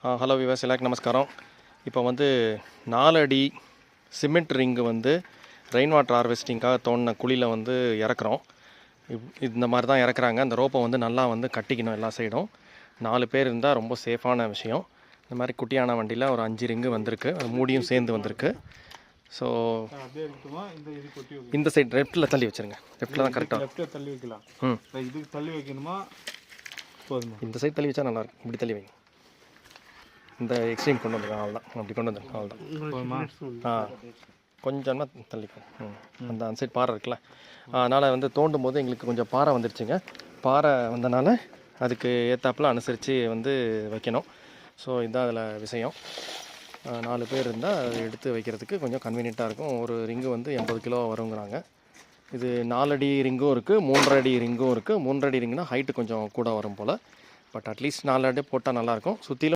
Hello விவாஸ், எல்லாருக்கும் நமஸ்காரம். இப்போ வந்து 4 அடி சிமெண்ட் ரிங்கு வந்து ரெயின் வாட்டர் ஹார்வெஸ்டிங்காக தோண்டின குழியில் வந்து இறக்குறோம். இந்த மாதிரி தான் இறக்குறாங்க. அந்த ரோப்பை வந்து நல்லா வந்து கட்டிக்கணும் எல்லா சைடும். 4 பேர் இருந்தால் ரொம்ப சேஃபான விஷயம். இந்த மாதிரி குட்டியான வண்டியில் ஒரு 5 ரிங்கு வந்திருக்கு, அது மூடியும் சேர்ந்து வந்திருக்கு. ஸோ இந்த சைடு லெஃப்ட்டில் தள்ளி வச்சுருங்க. லெஃப்ட்டில் தான் கரெக்டாக லெஃப்ட்டில் தள்ளி வைக்கலாம். இதுக்கு தள்ளி வைக்கணுமா? போதுமா? இந்த சைடு தள்ளி வச்சா நல்லாயிருக்கும். இப்படி தள்ளி வைங்க. இந்த எக்ஸ்ட்ரீம் கொண்டு வந்துருக்கேன், அவ்வளோதான். அப்படி கொண்டு வந்துருக்கேன், அவ்வளோதான். கொஞ்சமாக தள்ளிக்கும். அந்த சைடு பாறை இருக்குல்ல, அதனால் வந்து தோண்டும் போது எங்களுக்கு கொஞ்சம் பாறை வந்துருச்சுங்க. பாறை வந்தனால அதுக்கு ஏற்றாப்பில் அனுசரித்து வந்து வைக்கணும். ஸோ இதுதான் அதில் விஷயம். 4 பேர் இருந்தால் அதை எடுத்து வைக்கிறதுக்கு கொஞ்சம் கன்வீனியண்ட்டாக இருக்கும். ஒரு ரிங்கு வந்து 80 கிலோ வருங்கிறாங்க. இது 4 அடி ரிங்கும் இருக்குது, 3 அடி ரிங்கும் இருக்குது. 3 அடி ரிங்குனா ஹைட்டு கொஞ்சம் கூட வரும் போல். பட் அட்லீஸ்ட் 4 அடி போட்டால் நல்லாயிருக்கும். சுற்றிலும்